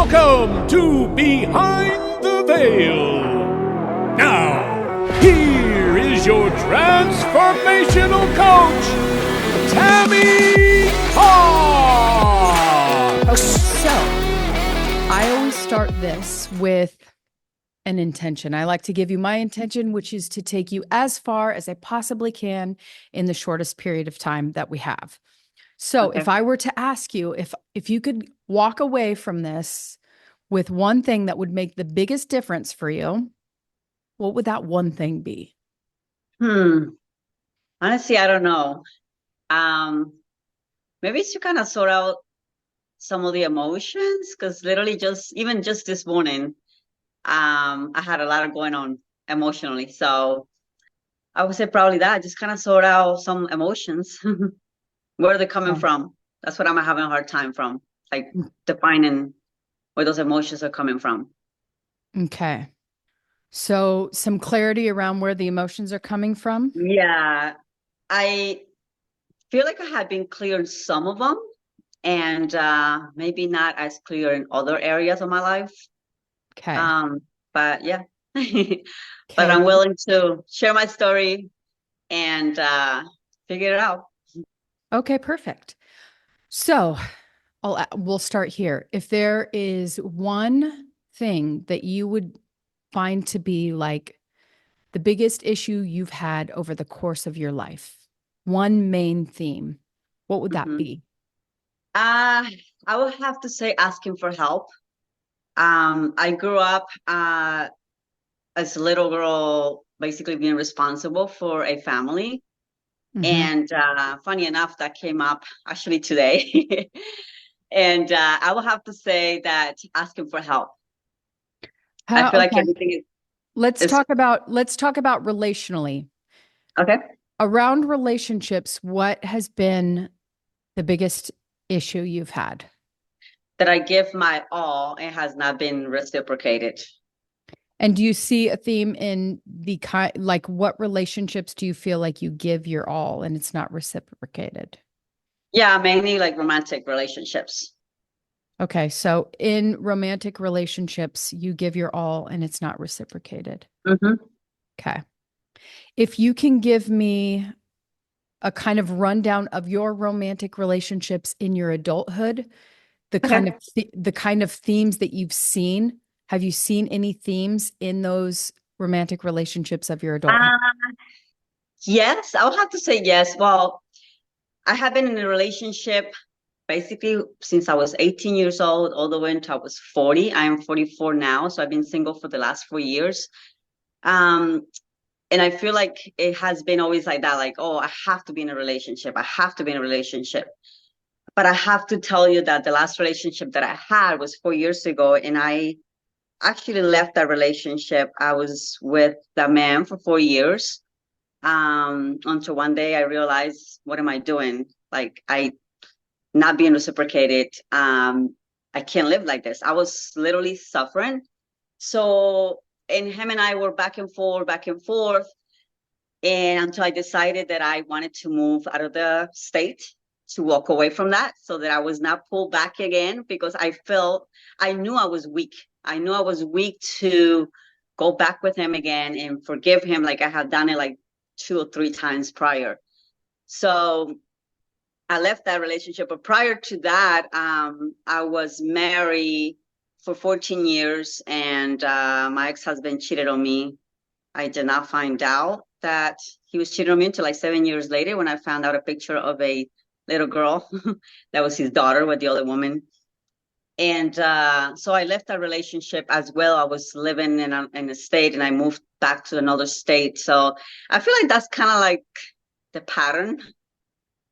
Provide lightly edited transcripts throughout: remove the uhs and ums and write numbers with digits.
Welcome to Behind the Veil. Now, here is your transformational coach, Tammy. So, I always start this with an intention. I like to give you my intention, which is to take you as far as I possibly can in the shortest period of time that we have. So Okay. if I were to ask you if you could walk away from this with one thing that would make the biggest difference for you, what would that one thing be? Honestly, I don't know. Maybe it's to kind of sort out some of the emotions, because literally even just this morning, I had a lot of going on emotionally. So I would say probably that, just kind of sort out some emotions. Where are they coming Oh, from? That's what I'm having a hard time from, like defining where those emotions are coming from. okay. So some clarity around where the emotions are coming from. Yeah, I feel like I have been clear in some of them, and maybe not as clear in other areas of my life. Okay. Um, but yeah, but Okay. I'm willing to share my story and figure it out. Okay, perfect. So we'll start here. If there is one thing that you would find to be like the biggest issue you've had over the course of your life, one main theme, what would that hmm be? I would have to say asking for help. I grew up as a little girl, basically being responsible for a family. Hmm. And funny enough, that came up actually today. And I will have to say that asking for help. I How, feel like okay. everything Let's is talk about relationally. okay. Around relationships, what has been the biggest issue you've had? That I give my all, it has not been reciprocated. And do you see a theme in the kind, like what relationships do you feel like you give your all and it's not reciprocated? Yeah, mainly like romantic relationships. Okay, so in romantic relationships, you give your all and it's not reciprocated. hmm Okay. If you can give me a kind of rundown of your romantic relationships in your adulthood, Okay. the kind of themes that you've seen, have you seen any themes in those romantic relationships of your adulthood? Uh, yes, I would have to say yes. Well, I have been in a relationship basically since I was 18 years old, all the way until I was 40. I am 44 now, so I've been single for the last 4 years. Um, and I feel like it has been always like that, like, oh, I have to be in a relationship. I have to be in a relationship. But I have to tell you that the last relationship that I had was 4 years ago, and I actually left that relationship. I was with that man for 4 years, until one day I realized, what am I doing? Like, I not being reciprocated. I can't live like this. I was literally suffering. So, and him and I were back and forth, and until I decided that I wanted to move out of the state, to walk away from that, so that I was not pulled back again, because I knew I was weak. I knew I was weak to go back with him again and forgive him, like I had done it like 2 or 3 times prior. So I left that relationship. But prior to that, I was married for 14 years, and my ex-husband cheated on me. I did not find out that he was cheating on me until like 7 years later, when I found out a picture of a little girl that was his daughter with the other woman. And so I left that relationship as well. I was living in a state, and I moved back to another state. So I feel like that's kind of like the pattern,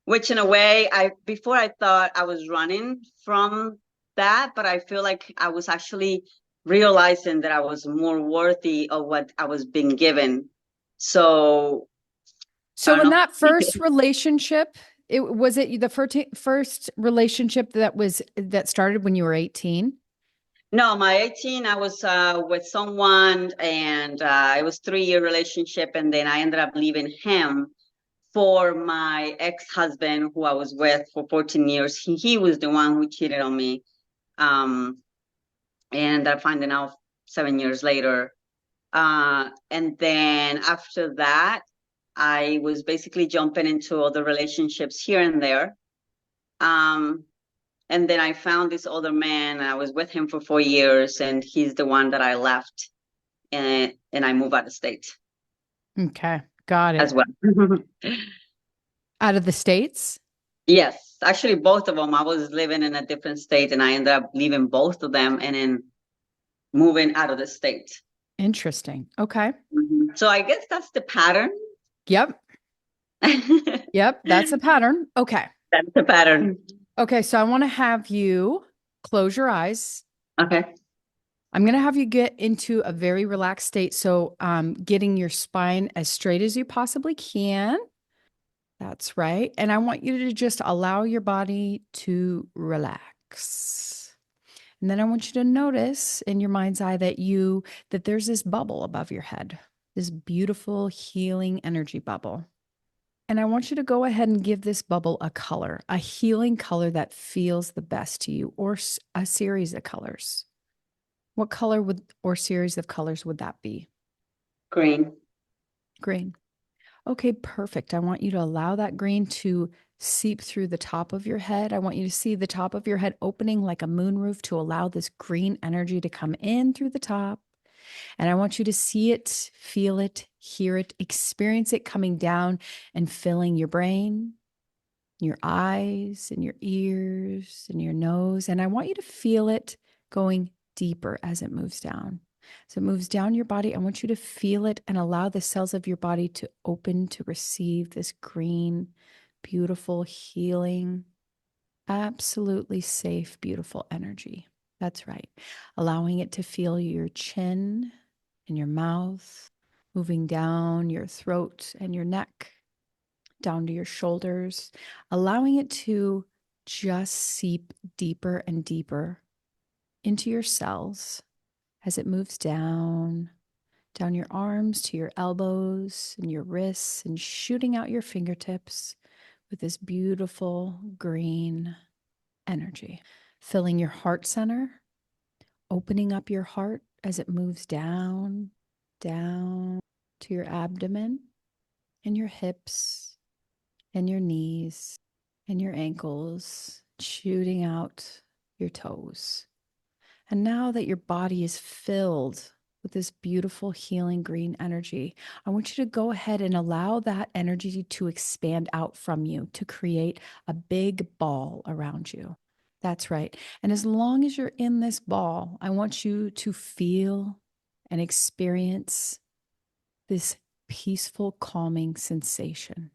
which in a way, before I thought I was running from that, but I feel like I was actually realizing that I was more worthy of what I was being given. So I So don't in know. that first relationship, it the first relationship that started when you were 18? No, my 18, I was with someone, and it was 3 year relationship, and then I ended up leaving him for my ex-husband, who I was with for 14 years. He was the one who cheated on me. Um, and I find it out 7 years later. And then after that, I was basically jumping into other relationships here and there. Um, and then I found this other man, and I was with him for 4 years, and he's the one that I left, and I moved out of state Okay. Got as it. well. Out of the States? Yes, actually, both of them. I was living in a different state, and I ended up leaving both of them and then moving out of the state. Interesting. Okay. So I guess that's the pattern. Yep. That's Yep. That's a pattern. Okay. the pattern. Okay. So I want to have you close your eyes. Okay. I'm going to have you get into a very relaxed state. So, getting your spine as straight as you possibly can. That's right. And I want you to just allow your body to relax. And then I want you to notice in your mind's eye that there's this bubble above your head, this beautiful healing energy bubble. And I want you to go ahead and give this bubble a color, a healing color that feels the best to you, or a series of colors. What color or series of colors would that be? Green. Green. Okay, perfect. I want you to allow that green to seep through the top of your head. I want you to see the top of your head opening like a moonroof to allow this green energy to come in through the top. And I want you to see it, feel it, hear it, experience it coming down and filling your brain, your eyes, and your ears, and your nose. And I want you to feel it going deeper as it moves down. So it moves down your body. I want you to feel it and allow the cells of your body to open to receive this green, beautiful, healing, absolutely safe, beautiful energy. That's right. Allowing it to feel your chin and your mouth, moving down your throat and your neck, down to your shoulders, allowing it to just seep deeper and deeper into your cells as it moves down your arms to your elbows and your wrists and shooting out your fingertips with this beautiful green energy, filling your heart center, opening up your heart as it moves down to your abdomen and your hips and your knees and your ankles, shooting out your toes. And now that your body is filled with this beautiful healing green energy, I want you to go ahead and allow that energy to expand out from you to create a big ball around you. That's right. And as long as you're in this ball, I want you to feel and experience this peaceful, calming sensation,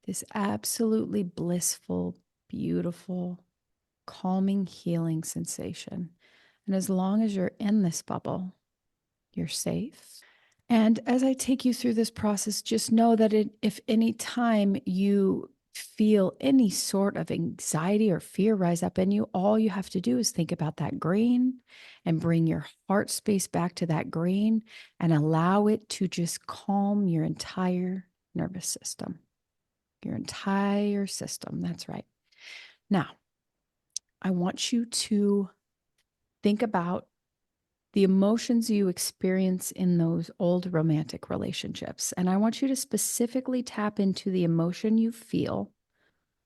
this absolutely blissful, beautiful, calming, healing sensation. And as long as you're in this bubble, you're safe. And as I take you through this process, just know that if any time you feel any sort of anxiety or fear rise up in you, all you have to do is think about that green and bring your heart space back to that green and allow it to just calm your entire nervous system. Your entire system. That's right. Now, I want you to think about the emotions you experience in those old romantic relationships. And I want you to specifically tap into the emotion you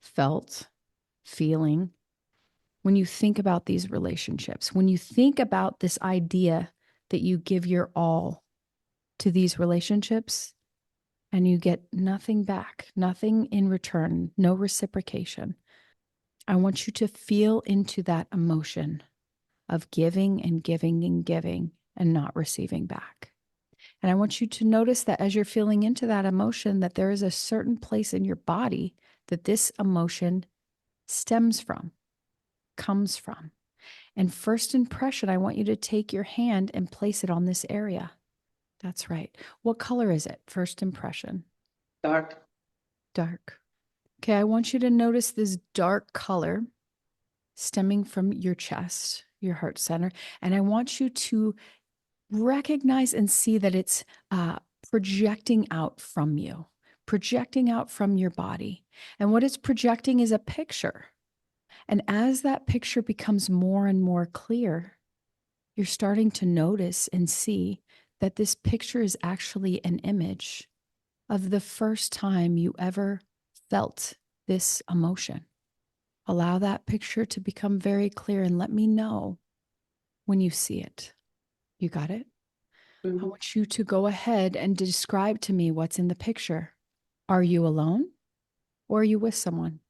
felt, feeling when you think about these relationships, when you think about this idea that you give your all to these relationships and you get nothing back, nothing in return, no reciprocation. I want you to feel into that emotion of giving and giving and giving and not receiving back. And I want you to notice that as you're feeling into that emotion, that there is a certain place in your body that this emotion stems from, comes from. And first impression, I want you to take your hand and place it on this area. That's right. What color is it? First impression. Dark. Dark. Okay, I want you to notice this dark color stemming from your chest, your heart center. And I want you to recognize and see that it's projecting out from you, projecting out from your body. And what it's projecting is a picture. And as that picture becomes more and more clear, you're starting to notice and see that this picture is actually an image of the first time you ever felt this emotion. Allow that picture to become very clear and let me know when you see it. You got it? I want you to go ahead and describe to me what's in the picture. Are you alone or are you with someone?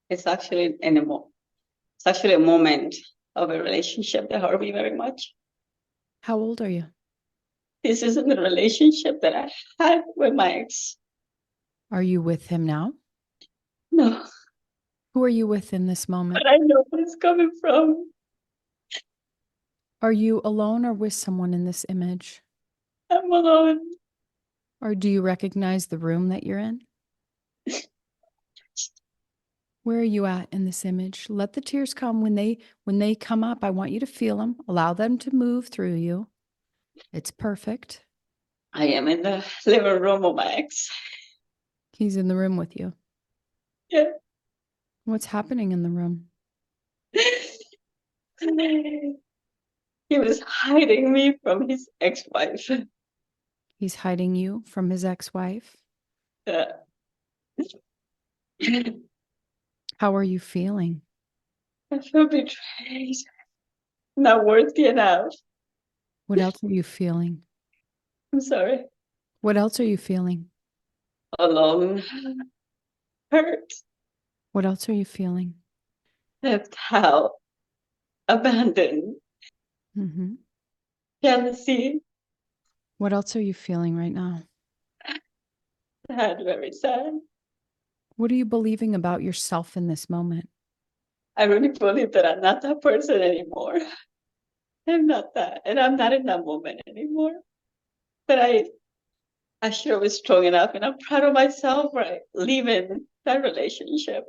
It's actually it's actually a moment of a relationship that hurt me very much. How old are you? This isn't the relationship that I had with my ex. Are you with him now? No, Who are you with in this moment? but I know where it's coming from. Are you alone or with someone in this image? I'm alone. Or do you recognize the room that you're in? Where are you at in this image? Let the tears come. When they come up, I want you to feel them. Allow them to move through you. It's perfect. I am in the living room of my ex. He's in the room with you. Yeah. What's happening in the room? He was hiding me from his ex-wife. He's hiding you from his ex-wife. How are you feeling? I feel betrayed. Not worthy enough. What else are you feeling? I'm sorry. What else are you feeling? Alone. Hurt. What else are you feeling? Left out. Abandoned. Mm-hmm. Jealousy. What else are you feeling right now? Sad, very sad. What are you believing about yourself in this moment? I really believe that I'm not that person anymore. I'm not that. And I'm not in that moment anymore. But I sure was strong enough and I'm proud of myself for leaving that relationship.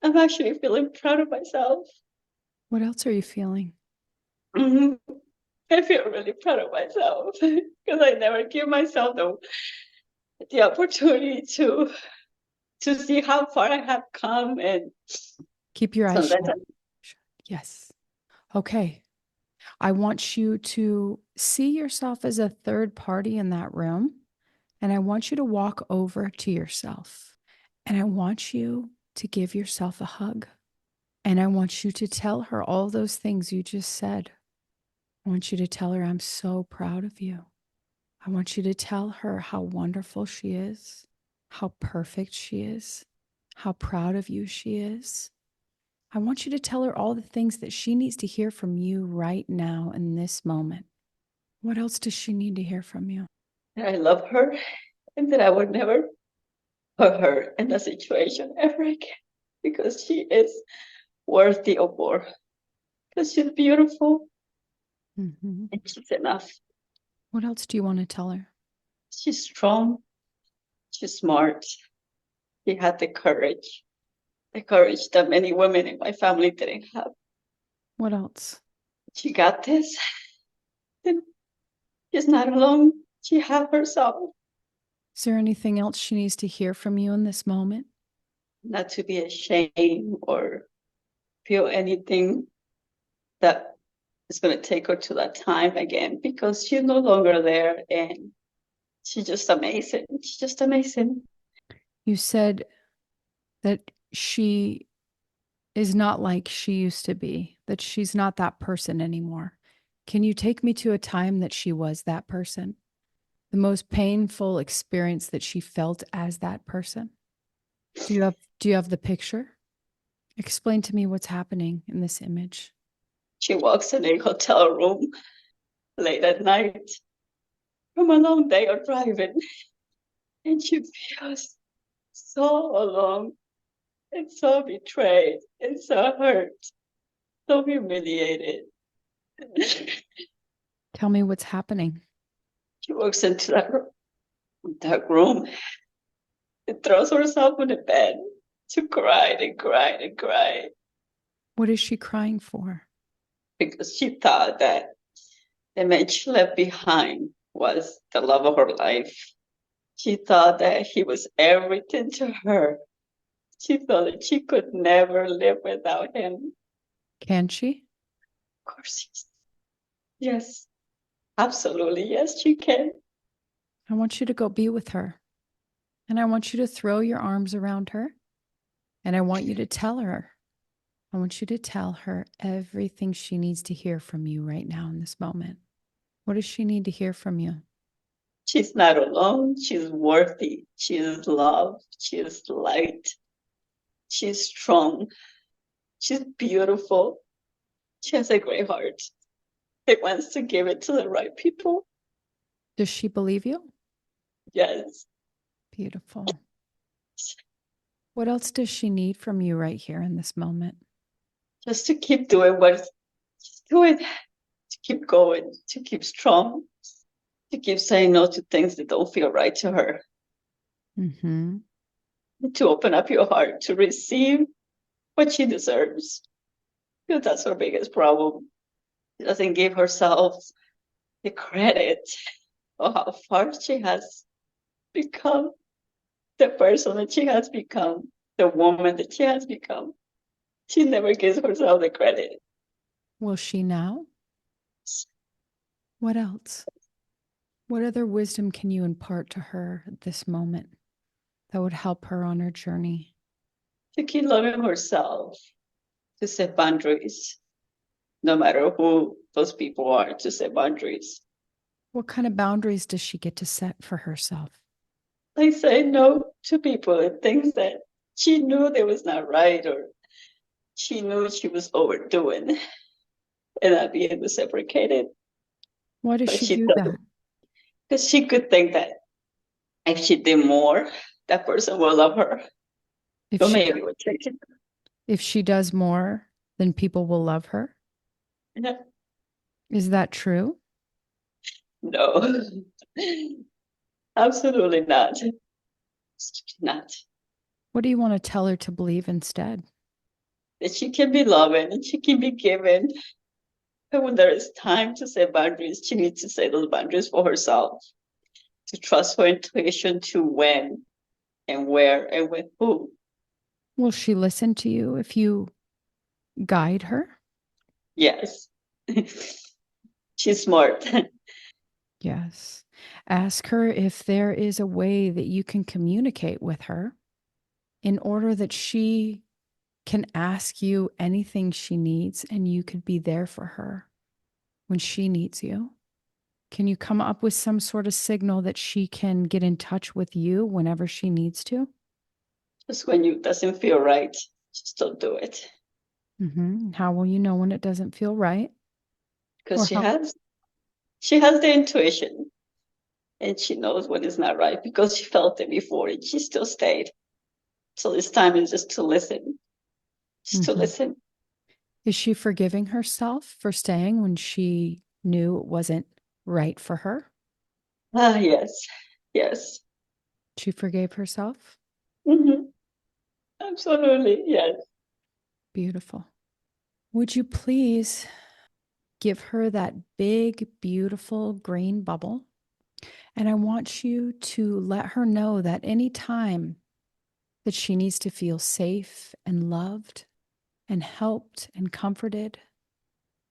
I'm actually feeling proud of myself. What else are you feeling? Mm-hmm. I feel really proud of myself because I never give myself the opportunity to see how far I have come. And Keep your eyes sometimes shut. Yes. Okay. I want you to see yourself as a third party in that room. And I want you to walk over to yourself. And I want you to give yourself a hug. And I want you to tell her all those things you just said. I want you to tell her, I'm so proud of you. I want you to tell her how wonderful she is, how perfect she is, how proud of you she is. I want you to tell her all the things that she needs to hear from you right now in this moment. What else does she need to hear from you? I love her and that I would never put her in a situation ever again because she is worthy of more. Because she's beautiful Mm-hmm. and she's enough. What else do you want to tell her? She's strong. She's smart. She had the courage that many women in my family didn't have. What else? She got this. And she's not alone. She has herself. Is there anything else she needs to hear from you in this moment? Not to be ashamed or feel anything that is going to take her to that time again because she's no longer there and she's just amazing. She's just amazing. You said that she is not like she used to be, that she's not that person anymore. Can you take me to a time that she was that person? The most painful experience that she felt as that person? Do you have the picture? Explain to me what's happening in this image. She walks in a hotel room late at night from a long day of driving and she feels so alone and so betrayed and so hurt, so humiliated. Tell me what's happening. She walks into that room and throws herself on the bed to cry and cry and cry What is she crying for? because she thought that the man she left behind was the love of her life. She thought that he was everything to her. She felt that she could never live without him. Can she? Of course, Yes, absolutely. Yes, she can. I want you to go be with her. And I want you to throw your arms around her. And I want you to tell her, I want you to tell her everything she needs to hear from you right now in this moment. What does she need to hear from you? She's not alone. She's worthy. She is loved. She is light. She's strong. She's beautiful. She has a great heart. It wants to give it to the right people. Does she believe you? Yes. Beautiful. What else does she need from you right here in this moment? Just to keep doing what she's doing, to keep going, to keep strong, to keep saying no to things that don't feel right to her, Mm-hmm. to open up your heart to receive what she deserves. Because that's her biggest problem. She doesn't give herself the credit of how far she has become, the person that she has become, the woman that she has become. She never gives herself the credit. Will she now? What else? What other wisdom can you impart to her at this moment that would help her on her journey? To keep loving herself, to set boundaries, no matter who those people are, to set boundaries. What kind of boundaries does she get to set for herself? Like say no to people and things that she knew they was not right, or she knew she was overdoing, and not be able to separate it. Why does But she she do that? doesn't, because she could think that if she did more, that person will love her. If Or she maybe would take it. if she does more, then people will love her. Yeah. Is that true? No, absolutely not. Not. What do you want to tell her to believe instead? That she can be loving and she can be given. And when there is time to set boundaries, she needs to set those boundaries for herself, to trust her intuition to when and where and with who. Will she listen to you if you guide her? Yes. She's smart. Yes. Ask her if there is a way that you can communicate with her in order that she can ask you anything she needs and you could be there for her when she needs you. Can you come up with some sort of signal that she can get in touch with you whenever she needs to? Just when you doesn't feel right, just don't do it. How will you know when it doesn't feel right? Because Or how? she has the intuition and she knows when it's not right because she felt it before and she still stayed. So this time is just to listen. Just to Mhm. listen. Is she forgiving herself for staying when she knew it wasn't right for her? Ah, yes. Yes. She forgave herself? Mm-hmm. Absolutely. Yes. Beautiful. Would you please give her that big, beautiful green bubble? And I want you to let her know that anytime that she needs to feel safe and loved and helped and comforted,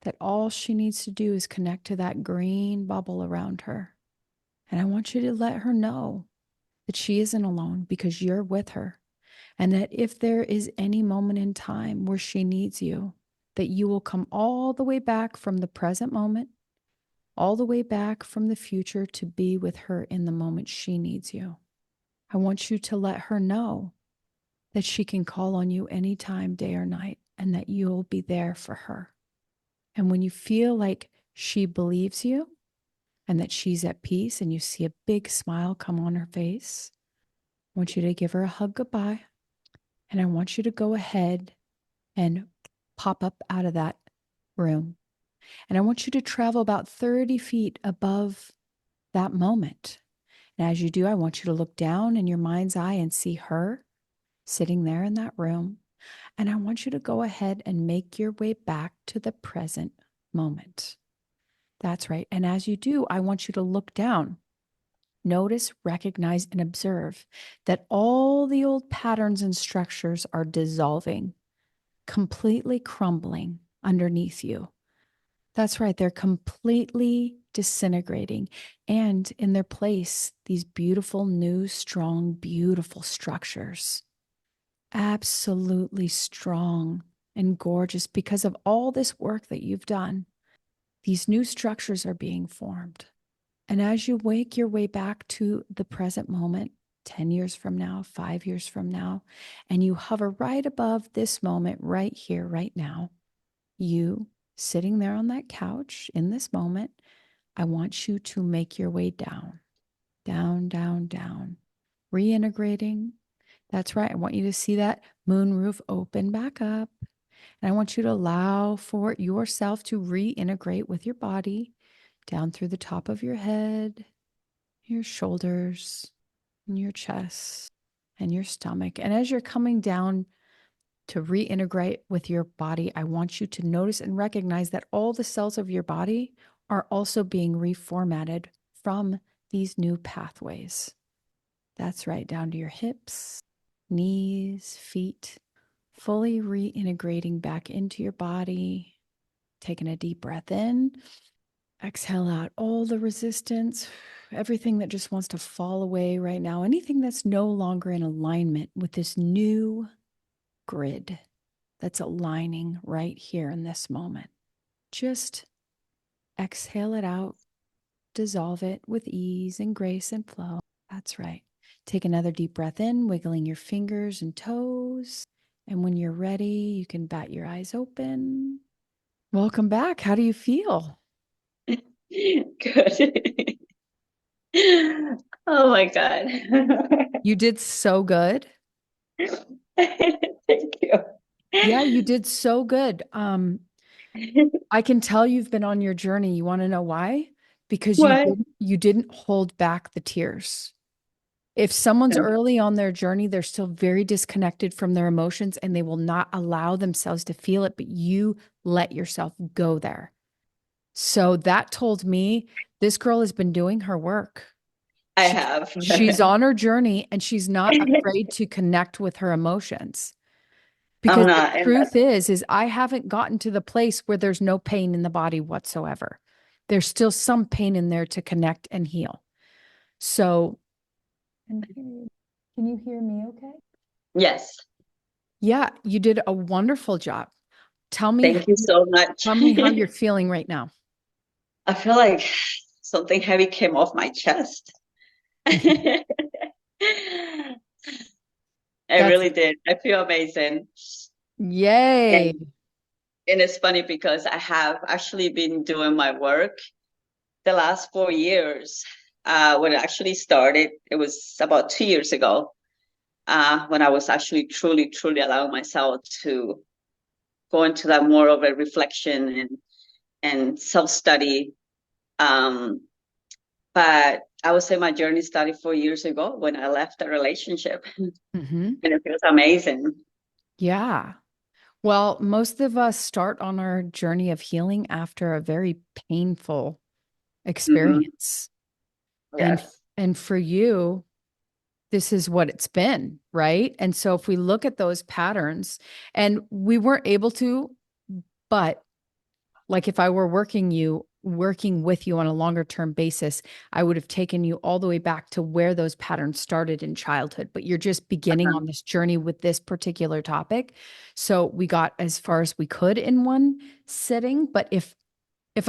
that all she needs to do is connect to that green bubble around her. And I want you to let her know that she isn't alone because you're with her. And that if there is any moment in time where she needs you, that you will come all the way back from the present moment, all the way back from the future to be with her in the moment she needs you. I want you to let her know that she can call on you anytime, day or night, and that you'll be there for her. And when you feel like she believes you and that she's at peace and you see a big smile come on her face, I want you to give her a hug goodbye. And I want you to go ahead and pop up out of that room. And I want you to travel about 30 feet above that moment. And as you do, I want you to look down in your mind's eye and see her sitting there in that room. And I want you to go ahead and make your way back to the present moment. That's right. And as you do, I want you to look down. Notice, recognize, and observe that all the old patterns and structures are dissolving, completely crumbling underneath you. That's right. They're completely disintegrating. And in their place, these beautiful, new, strong, beautiful structures. Absolutely strong and gorgeous because of all this work that you've done. These new structures are being formed. And as you wake your way back to the present moment, 10 years from now, 5 years from now, and you hover right above this moment, right here, right now, you sitting there on that couch in this moment, I want you to make your way down, down, down, down, reintegrating. That's right. I want you to see that moon roof open back up. And I want you to allow for yourself to reintegrate with your body down through the top of your head, your shoulders, and your chest, and your stomach. And as you're coming down to reintegrate with your body, I want you to notice and recognize that all the cells of your body are also being reformatted from these new pathways. That's right, down to your hips, knees, feet, fully reintegrating back into your body. Taking a deep breath in, exhale out all the resistance, everything that just wants to fall away right now, anything that's no longer in alignment with this new grid that's aligning right here in this moment. Just exhale it out, dissolve it with ease and grace and flow. That's right. Take another deep breath in, wiggling your fingers and toes. And when you're ready, you can bat your eyes open. Welcome back. How do you feel? Good. Oh my God. You did so good. Thank you. Yeah, you did so good. I can tell you've been on your journey. You want to know why? Because What? you didn't hold back the tears. If someone's early on their journey, they're still very disconnected from their emotions and they will not allow themselves to feel it, but you let yourself go there. So that told me this girl has been doing her work. I She- have. she's on her journey and she's not afraid to connect with her emotions. I'm Because the not. truth is I haven't gotten to the place where there's no pain in the body whatsoever. There's still some pain in there to connect and heal. So, can you hear me okay? Yes. Yeah, you did a wonderful job. Tell me, Thank you so much. tell me how you're feeling right now. I feel like something heavy came off my chest. I That's really did. I feel amazing. yay. And it's funny because I have actually been doing my work the last 4 years. When it actually started, it was about 2 years ago, when I was actually truly, truly allowing myself to go into that more of a reflection and self-study. But I would say my journey started 4 years ago when I left a relationship, Mhm. and it feels amazing. Yeah. Well, most of us start on our journey of healing after a very painful Hmm. experience. And Yes. and for you, this is what it's been, right? And so if we look at those patterns and we weren't able to, but like if I were working with you on a longer term basis, I would have taken you all the way back to where those patterns started in childhood, but you're just beginning Uh-huh. on this journey with this particular topic. So we got as far as we could in one sitting, but if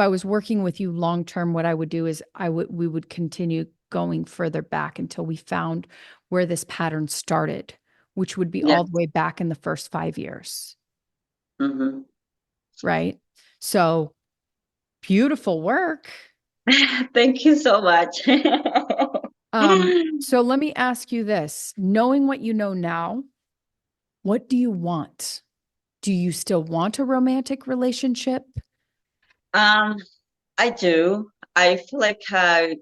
I was working with you long term, what I would do is we would continue going further back until we found where this pattern started, which would be Yes. all the way back in the first 5 years, Hmm. right? So beautiful work. Thank you so much. So let me ask you this, knowing what you know now, what do you want? Do you still want a romantic relationship? Um, I do. I feel like at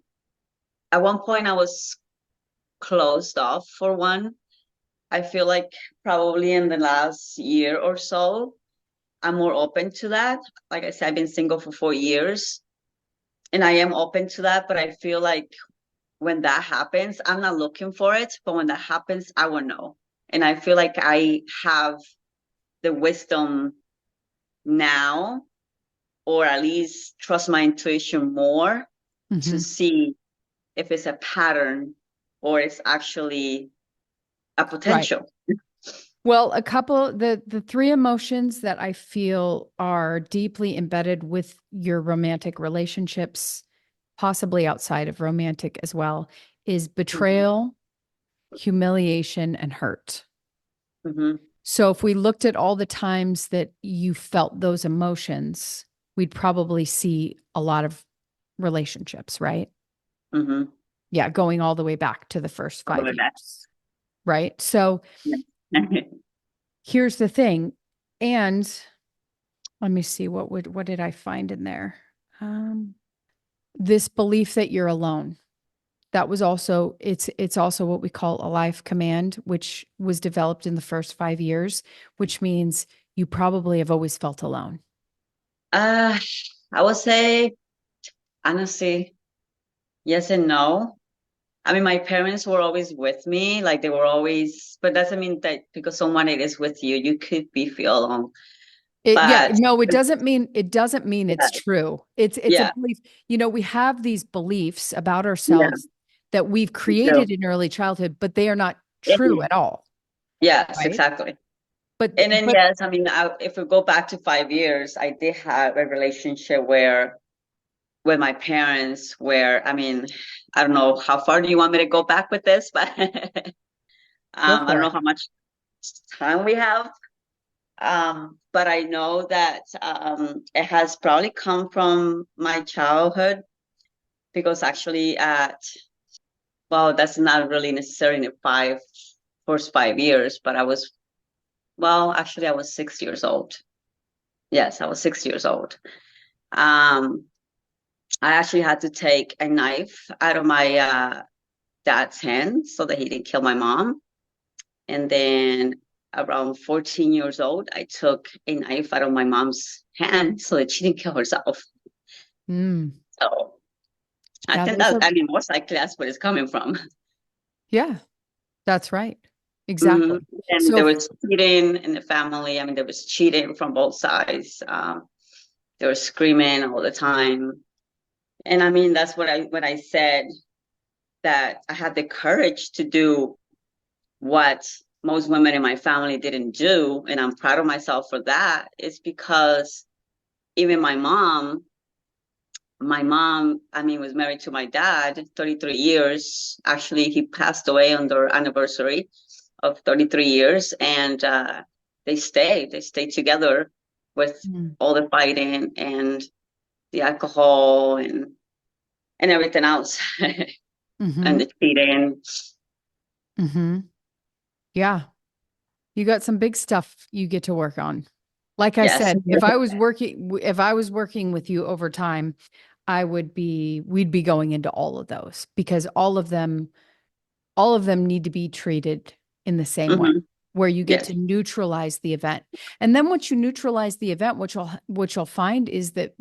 one point I was closed off for one. I feel like probably in the last year or so, I'm more open to that. Like I said, I've been single for 4 years and I am open to that, but I feel like when that happens, I'm not looking for it, but when that happens, I will know. And I feel like I have the wisdom now or at least trust my intuition more to Mm-hmm. see if it's a pattern or it's actually a Right. potential. Well, the three emotions that I feel are deeply embedded with your romantic relationships, possibly outside of romantic as well, is Mhm. betrayal, humiliation, and hurt. Mhm. So if we looked at all the times that you felt those emotions, we'd probably see a lot of relationships, right? Mhm. Yeah, going all the way back to the first All the 5 way back. years, right? So Yeah. here's the thing. And let me see what did I find in there? Um, this belief that you're alone. That was also it's also what we call a life command, which was developed in the first 5 years, which means you probably have always felt alone. uh, I would say honestly, yes and no. I mean, my parents were always with me, like they were always, but doesn't mean that because someone it is with you, you could be feel alone. Yeah, But no, it doesn't mean yeah, it's true. It's a yeah, belief. We have these beliefs about yeah, ourselves that we've me too. created in early childhood, but they are not true Mhm. at all, Yes, right? exactly. But And then but yes, I mean, if we go back to 5 years, I did have a relationship where with my parents, where I mean, I don't know how far do you want me to go back with this, but go I don't for know it. how much time we have. But I know that it has probably come from my childhood because actually well, that's not really necessarily in the first 5 years, but actually I was 6 years old. Yes, I was 6 years old. Um, I actually had to take a knife out of my dad's hand so that he didn't kill my mom. And then around 14 years old, I took a knife out of my mom's hand so that she didn't kill herself. Mm. So I Yeah, think those that, are I mean, most likely that's where it's coming from. yeah, that's right. Hmm. Exactly. And So there was cheating in the family. I mean, there was cheating from both sides. They were screaming all the time. And I mean, that's what I said that I had the courage to do what most women in my family didn't do. And I'm proud of myself for that. Is because even my mom, I mean, was married to my dad 33 years. Actually, he passed away on their anniversary of 33 years. And they stayed together with mm, all the fighting and the alcohol and everything else and mhm, the cheating. mhm. Yeah, you got some big stuff you get to work on. Like I Yes. said, if I was working with you over time, we'd be going into all of those because all of them need to be treated in the same way, Hmm. where you get Yes. to neutralize the event. And then once you neutralize the event, what you'll find is that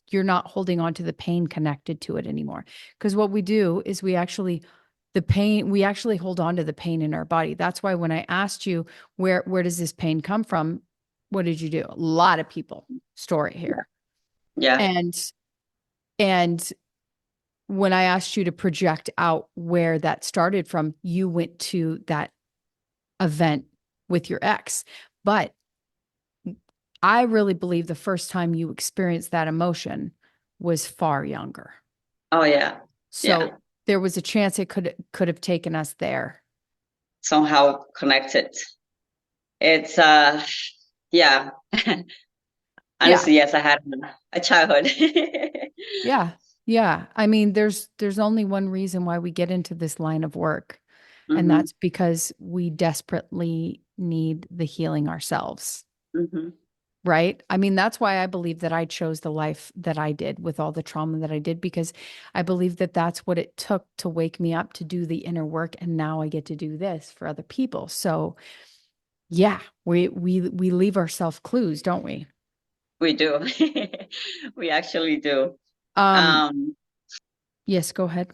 you're not holding on to the pain connected to it anymore. Because what we do is we actually hold on to the pain in our body. That's why when I asked you where does this pain come from, what did you do? A lot of people store it here. Yeah. And and when I asked you to project out where that started from, you went to that event with your ex. But I really believe the first time you experienced that emotion was far younger. Oh yeah. Yeah. So there was a chance it could have taken us there. Somehow connected. It's yeah. Yeah. Honestly, yes, I had a childhood. Yeah. Yeah. I mean, there's only one reason why we get into this line of work, and Hmm. that's because we desperately need the healing ourselves. Hmm. Right. I mean, that's why I believe that I chose the life that I did with all the trauma that I did, because I believe that that's what it took to wake me up to do the inner work. And now I get to do this for other people. So yeah, we leave ourselves clues, don't we? We do. We actually do. Um, Um, yes, go ahead.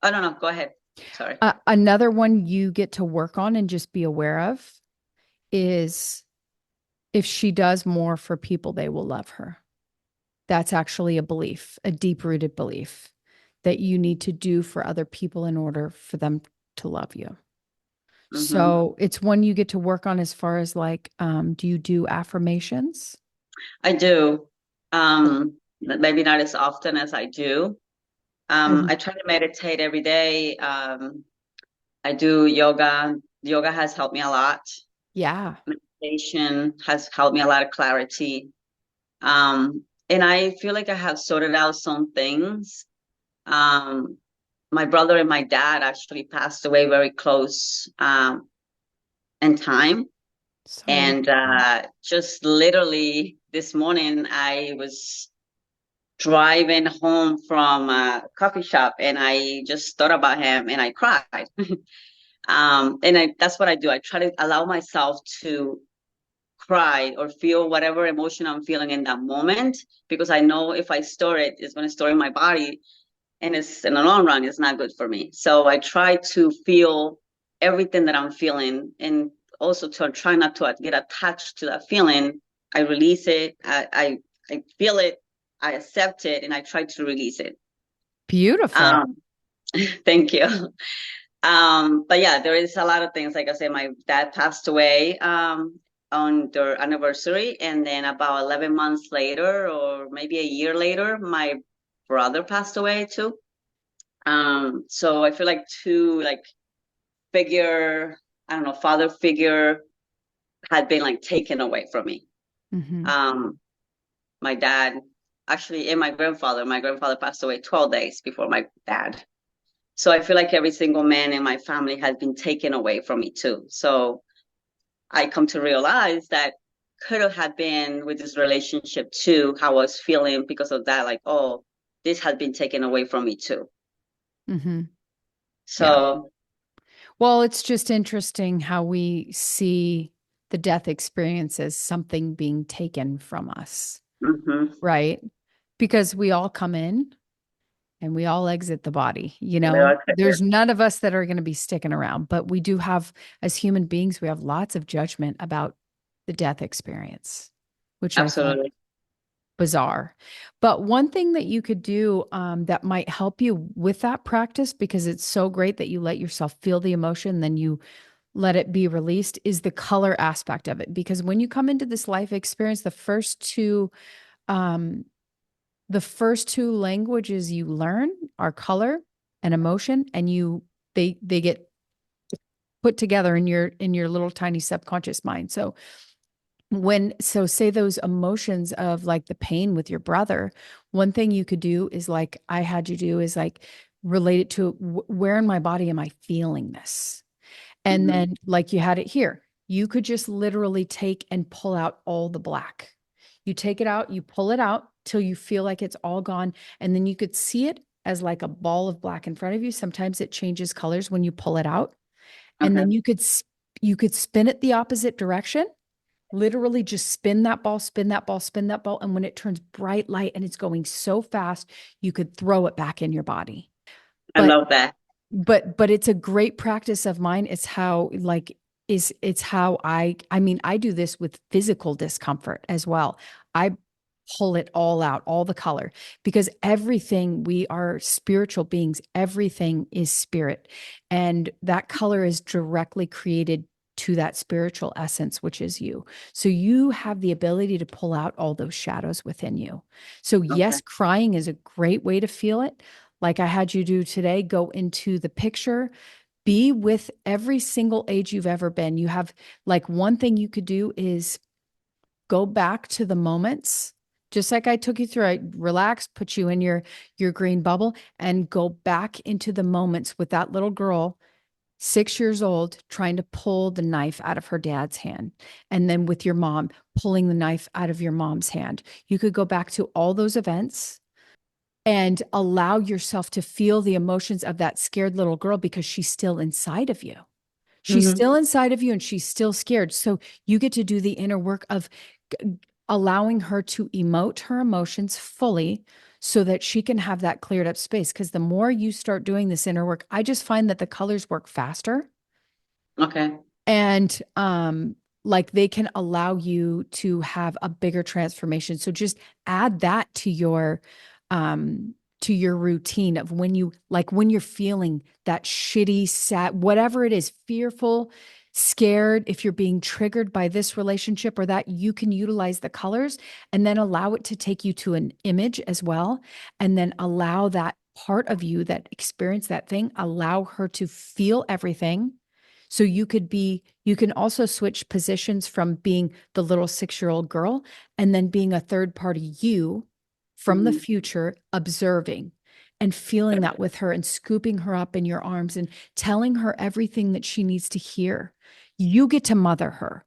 oh no, no, go ahead. Sorry. Another one you get to work on and just be aware of is if she does more for people, they will love her. That's actually a belief, a deep-rooted belief that you need to do for other people in order for them to love you. Hmm. So it's one you get to work on as far as like, do you do affirmations? I do. Maybe not as often as I do. Mhm. I try to meditate every day. I do yoga. Yoga has helped me a lot. Yeah. Meditation has helped me a lot of clarity. And I feel like I have sorted out some things. Um, my brother and my dad actually passed away very close in time. Sorry. And just literally this morning, I was driving home from a coffee shop and I just thought about him and I cried. That's what I do. I try to allow myself to cry or feel whatever emotion I'm feeling in that moment because I know if I store it, it's going to store in my body and it's in the long run, it's not good for me. So I try to feel everything that I'm feeling and also to try not to get attached to that feeling. I release it. I feel it. I accept it and I try to release it. Beautiful. Um, thank you. But yeah, there is a lot of things. Like I said, my dad passed away on their anniversary, and then about 11 months later, or maybe a year later, my brother passed away too. So I feel like two like figure, I don't know, father figure had been like taken away from me. Hmm. Um, my dad actually, and my grandfather. My grandfather passed away 12 days before my dad. So I feel like every single man in my family has been taken away from me too. So I come to realize that could have been with this relationship too, how I was feeling because of that, like, oh, this has been taken away from me too. Hmm. Yeah. So, Well, it's just interesting how we see the death experience as something being taken from us, mhm, right? Because we all come in and we all exit the body, you we know? are clear. There's none of us that are going to be sticking around, but we do have, as human beings, we have lots of judgment about the death experience, which I find Absolutely. bizarre. But one thing that you could do that might help you with that practice, because it's so great that you let yourself feel the emotion, then you let it be released, is the color aspect of it. Because when you come into this life experience, um, the first two languages you learn are color and emotion, and they get put together in your little tiny subconscious mind. So say those emotions of like the pain with your brother, one thing you could do is like I had you do is like relate it to where in my body am I feeling this? And Hmm. then like you had it here, you could just literally take and pull out all the black. You take it out, you pull it out till you feel like it's all gone. And then you could see it as like a ball of black in front of you. Sometimes it changes colors when you pull it out. And Okay. then you could spin it the opposite direction. Literally just spin that ball, spin that ball, spin that ball. And when it turns bright light and it's going so fast, you could throw it back in your body. I But love that. but it's a great practice of mine. It's how like is it's how I mean I do this with physical discomfort as well. I pull it all out, all the color, because everything, we are spiritual beings, everything is spirit, and that color is directly created to that spiritual essence, which is you. So you have the ability to pull out all those shadows within you. So Okay. yes, crying is a great way to feel it, like I had you do today. Go into the picture, be with every single age you've ever been. You have like one thing you could do is go back to the moments, just like I took you through. I relax, put you in your green bubble, and go back into the moments with that little girl, 6 years old, trying to pull the knife out of her dad's hand. And then with your mom, pulling the knife out of your mom's hand. You could go back to all those events and allow yourself to feel the emotions of that scared little girl, because she's still inside of you. She's Hmm. still inside of you and she's still scared. So you get to do the inner work of allowing her to emote her emotions fully so that she can have that cleared up space. Because the more you start doing this inner work, I just find that the colors work faster. Okay. And like they can allow you to have a bigger transformation. So just add that to your routine of when you're feeling that shitty, sad, whatever it is, fearful, scared, if you're being triggered by this relationship or that, you can utilize the colors and then allow it to take you to an image as well. And then allow that part of you that experienced that thing, allow her to feel everything. So you can also switch positions from being the little 6-year-old girl and then being a third party you from the Mhm. future, observing and feeling that with her and scooping her up in your arms and telling her everything that she needs to hear. You get to mother her,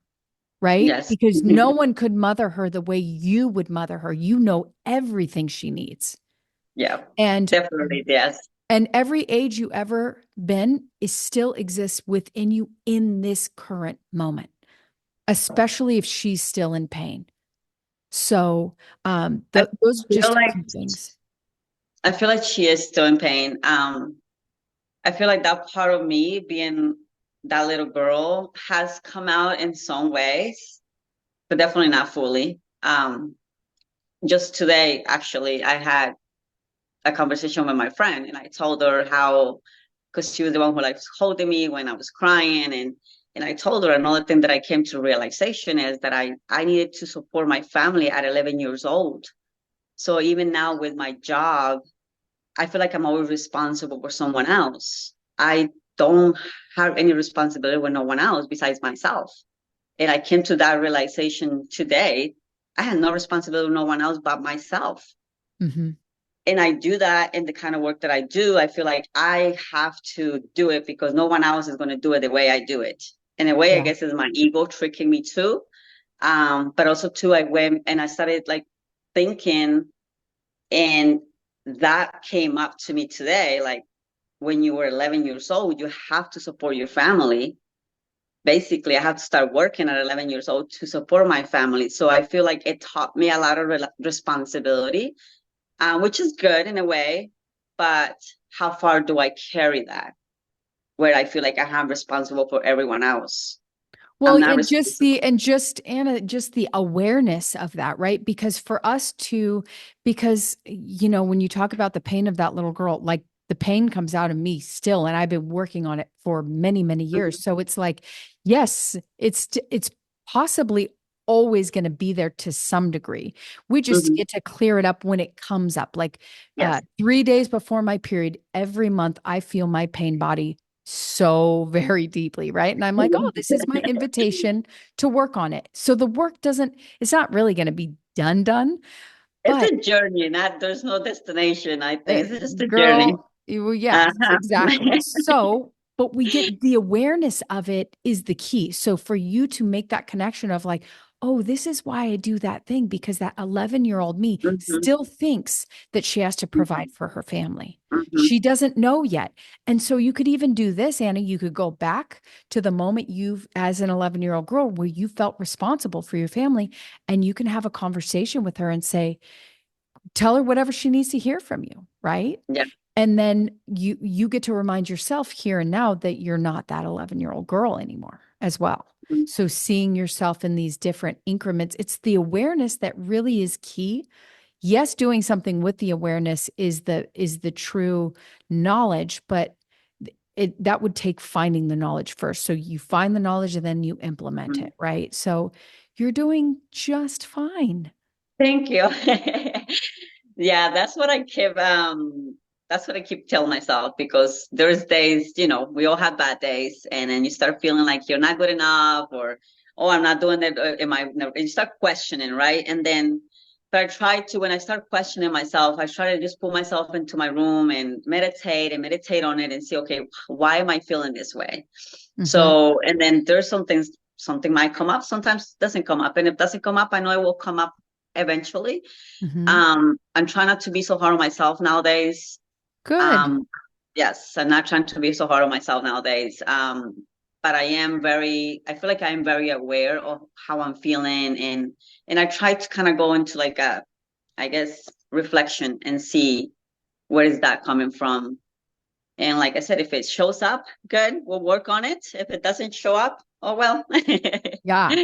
right? Yes. Because no one could mother her the way you would mother her. You know everything she needs. Yeah, And definitely. Yes. and every age you ever been is still exists within you in this current moment, especially if she's still in pain. So I those are feel just a like few things. I feel like she is still in pain. I feel like that part of me, being that little girl, has come out in some ways, but definitely not fully. Just today, actually, I had a conversation with my friend, and I told her how, because she was the one who like was holding me when I was crying, and I told her another thing that I came to realization is that I needed to support my family at 11 years old. So even now with my job, I feel like I'm always responsible for someone else. I don't have any responsibility with no one else besides myself. And I came to that realization today. I had no responsibility with no one else but myself. Mm-hmm. And I do that in the kind of work that I do. I feel like I have to do it because no one else is going to do it the way I do it. In a way, I Yeah. guess is my ego tricking me too. But also too, I went and I started like thinking, and that came up to me today. Like when you were 11 years old, you have to support your family. Basically, I have to start working at 11 years old to support my family. So I feel like it taught me a lot of responsibility, which is good in a way. But how far do I carry that? Where I feel like I'm responsible for everyone else. Well, I'm not and just responsible. the and just Anna, just the awareness of that, right? Because for us to, because when you talk about the pain of that little girl, like the pain comes out of me still, and I've been working on it for many, many years. So it's like, yes, it's possibly always going to be there to some degree. We just Mhm. get to clear it up when it comes up. Like Yes. 3 days before my period, every month I feel my pain body so very deeply, right? And I'm like, oh, this is my invitation to work on it. So the work it's not really going to be done, It's but a journey, not there's no destination. I uh, think it's just a journey. girl, well, yes, Uh-huh. exactly. So, but we get the awareness of it is the key. So for you to make that connection of like, oh, this is why I do that thing, because that 11-year-old me Mhm. still thinks that she has to provide Mhm. for her family. Mhm. She doesn't know yet. And so you could even do this, Anna. You could go back to the moment as an 11-year-old girl, where you felt responsible for your family, and you can have a conversation with her and say, tell her whatever she needs to hear from you, right? Yeah. And then you get to remind yourself here and now that you're not that 11-year-old girl anymore as well. Mhm. So seeing yourself in these different increments, it's the awareness that really is key. Yes, doing something with the awareness is the true knowledge, but that would take finding the knowledge first. So you find the knowledge and then you implement Mhm. it, right? So you're doing just fine. Thank you. Yeah, that's what I keep telling myself, because there's days, we all have bad days, and then you start feeling like you're not good enough, or oh, I'm not doing it, am I no, and you start questioning, right? And then but I try to, when I start questioning myself, I try to just pull myself into my room and meditate on it and see, okay, why am I feeling this way? Hmm. So, and then there's some things, something might come up, sometimes doesn't come up. And if it doesn't come up, I know it will come up eventually. Hmm. I'm trying not to be so hard on myself nowadays. Good. Um, yes, I'm not trying to be so hard on myself nowadays. But I feel like I am very aware of how I'm feeling, and I try to kind of go into like I guess, reflection and see where is that coming from. And like I said, if it shows up, good, we'll work on it. If it doesn't show up, Oh, well. Yeah.